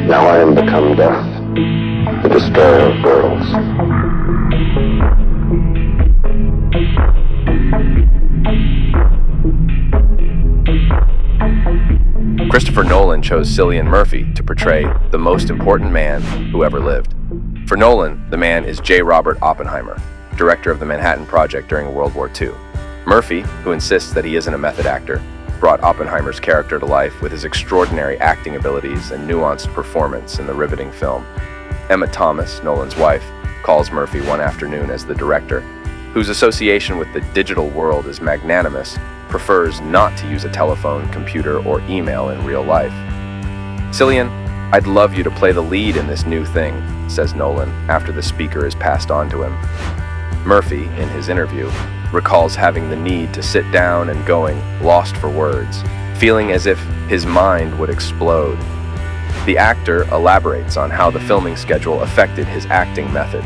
Now I am become death, the destroyer of worlds. Christopher Nolan chose Cillian Murphy to portray the most important man who ever lived. For Nolan, the man is J. Robert Oppenheimer, director of the Manhattan Project during World War II. Murphy, who insists that he isn't a method actor, brought Oppenheimer's character to life with his extraordinary acting abilities and nuanced performance in the riveting film. Emma Thomas, Nolan's wife, calls Murphy one afternoon as the director, whose association with the digital world is magnanimous, prefers not to use a telephone, computer, or email in real life. "Cillian, I'd love you to play the lead in this new thing," says Nolan after the speaker is passed on to him. Murphy, in his interview, recalls having the need to sit down and going lost for words, feeling as if his mind would explode. The actor elaborates on how the filming schedule affected his acting method.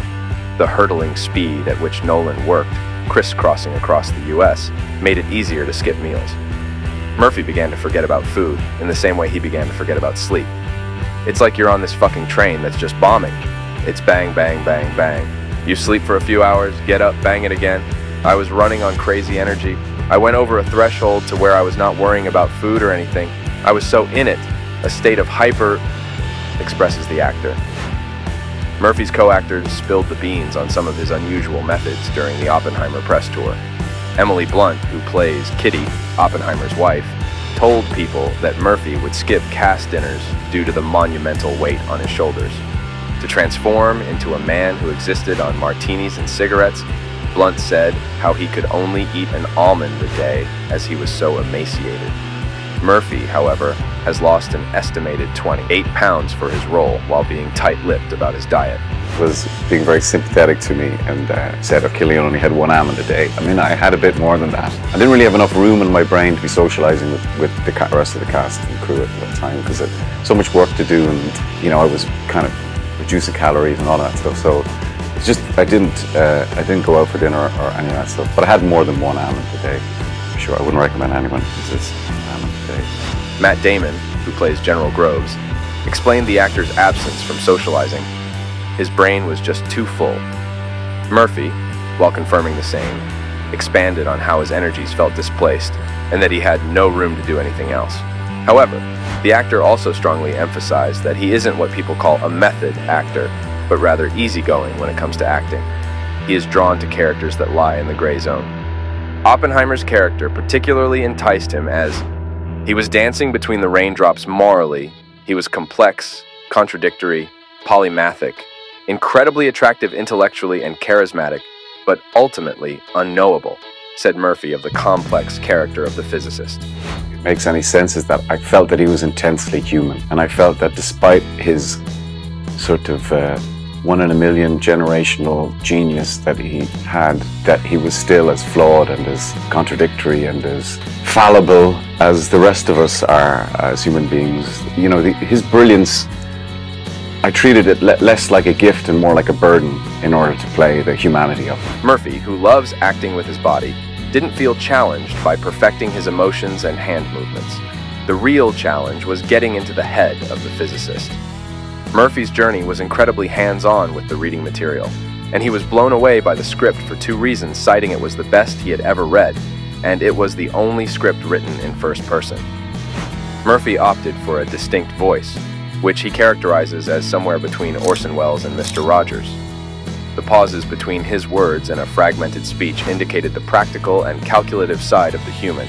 The hurtling speed at which Nolan worked, crisscrossing across the US, made it easier to skip meals. Murphy began to forget about food in the same way he began to forget about sleep. "It's like you're on this fucking train that's just bombing. It's bang, bang, bang, bang. You sleep for a few hours, get up, bang it again. I was running on crazy energy. I went over a threshold to where I was not worrying about food or anything. I was so in it, a state of hyper," expresses the actor. Murphy's co-actors spilled the beans on some of his unusual methods during the Oppenheimer press tour. Emily Blunt, who plays Kitty, Oppenheimer's wife, told people that Murphy would skip cast dinners due to the monumental weight on his shoulders. To transform into a man who existed on martinis and cigarettes, Blunt said how he could only eat an almond a day as he was so emaciated. Murphy, however, has lost an estimated 28 pounds for his role while being tight-lipped about his diet. Was being very sympathetic to me and said, "Oh, Cillian only had one almond a day." I mean, I had a bit more than that. I didn't really have enough room in my brain to be socializing with the rest of the cast and crew at the time because I had so much work to do, and you know, I was kind of reducing calories and all that stuff. So it's just I didn't go out for dinner or any of that stuff. But I had more than one almond a day. For sure, I wouldn't recommend anyone who says almond a day. Matt Damon, who plays General Groves, explained the actor's absence from socializing. His brain was just too full. Murphy, while confirming the same, expanded on how his energies felt displaced and that he had no room to do anything else. However, the actor also strongly emphasized that he isn't what people call a method actor, but rather easygoing when it comes to acting. He is drawn to characters that lie in the gray zone. Oppenheimer's character particularly enticed him as he was dancing between the raindrops morally, he was complex, contradictory, polymathic, incredibly attractive intellectually and charismatic, but ultimately unknowable, said Murphy of the complex character of the physicist. It makes any sense is that I felt that he was intensely human, and I felt that despite his sort of one in a million generational genius that he had, that he was still as flawed and as contradictory and as fallible as the rest of us are as human beings. You know, his brilliance, I treated it less like a gift and more like a burden in order to play the humanity of him. Murphy, who loves acting with his body, didn't feel challenged by perfecting his emotions and hand movements. The real challenge was getting into the head of the physicist. Murphy's journey was incredibly hands-on with the reading material, and he was blown away by the script for two reasons, citing it was the best he had ever read, and it was the only script written in first person. Murphy opted for a distinct voice, which he characterizes as somewhere between Orson Welles and Mr. Rogers. The pauses between his words and a fragmented speech indicated the practical and calculative side of the human,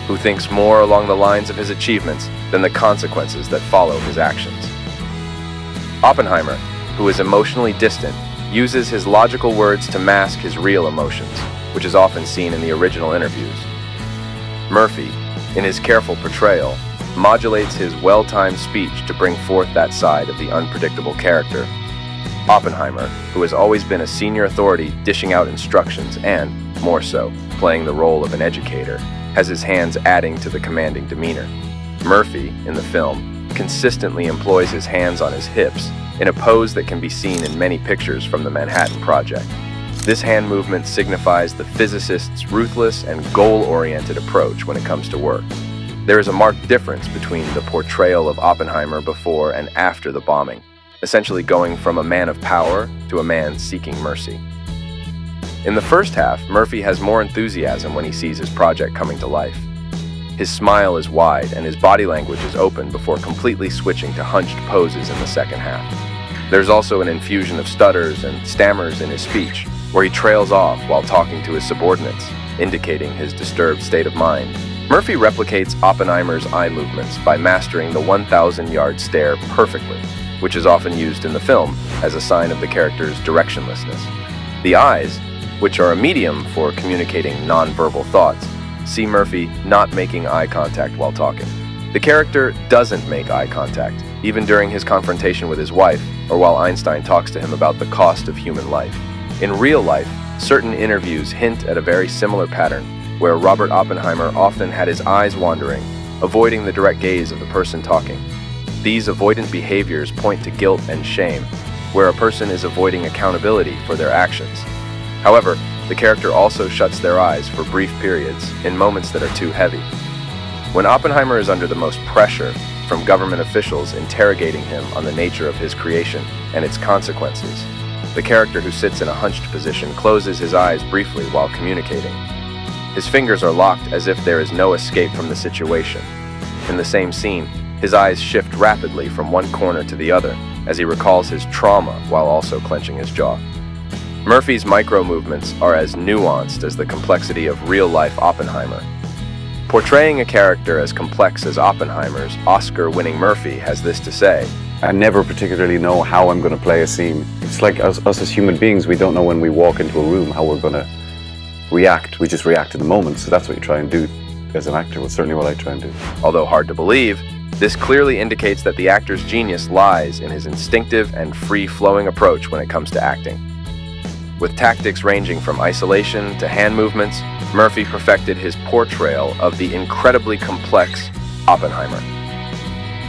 who thinks more along the lines of his achievements than the consequences that follow his actions. Oppenheimer, who is emotionally distant, uses his logical words to mask his real emotions, which is often seen in the original interviews. Murphy, in his careful portrayal, modulates his well-timed speech to bring forth that side of the unpredictable character. Oppenheimer, who has always been a senior authority dishing out instructions and, more so, playing the role of an educator, has his hands adding to the commanding demeanor. Murphy, in the film, consistently employs his hands on his hips in a pose that can be seen in many pictures from the Manhattan Project. This hand movement signifies the physicist's ruthless and goal-oriented approach when it comes to work. There is a marked difference between the portrayal of Oppenheimer before and after the bombing, essentially going from a man of power to a man seeking mercy. In the first half, Murphy has more enthusiasm when he sees his project coming to life. His smile is wide and his body language is open before completely switching to hunched poses in the second half. There's also an infusion of stutters and stammers in his speech, where he trails off while talking to his subordinates, indicating his disturbed state of mind. Murphy replicates Oppenheimer's eye movements by mastering the 1,000-yard stare perfectly, which is often used in the film as a sign of the character's directionlessness. The eyes, which are a medium for communicating non-verbal thoughts, see Murphy not making eye contact while talking. The character doesn't make eye contact, even during his confrontation with his wife, or while Einstein talks to him about the cost of human life. In real life, certain interviews hint at a very similar pattern, where Robert Oppenheimer often had his eyes wandering, avoiding the direct gaze of the person talking. These avoidant behaviors point to guilt and shame, where a person is avoiding accountability for their actions. However, the character also shuts their eyes for brief periods in moments that are too heavy. When Oppenheimer is under the most pressure from government officials interrogating him on the nature of his creation and its consequences, the character who sits in a hunched position closes his eyes briefly while communicating. His fingers are locked as if there is no escape from the situation. In the same scene, his eyes shift rapidly from one corner to the other as he recalls his trauma while also clenching his jaw. Murphy's micro-movements are as nuanced as the complexity of real-life Oppenheimer. Portraying a character as complex as Oppenheimer's, Oscar-winning Murphy has this to say: I never particularly know how I'm going to play a scene. It's like us as human beings, we don't know when we walk into a room how we're going to react. We just react in the moment, so that's what you try and do as an actor. Well, certainly what I try and do. Although hard to believe, this clearly indicates that the actor's genius lies in his instinctive and free-flowing approach when it comes to acting. With tactics ranging from isolation to hand movements, Murphy perfected his portrayal of the incredibly complex Oppenheimer.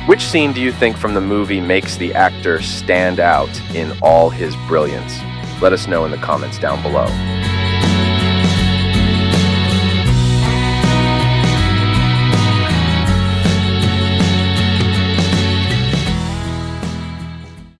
Which scene do you think from the movie makes the actor stand out in all his brilliance? Let us know in the comments down below.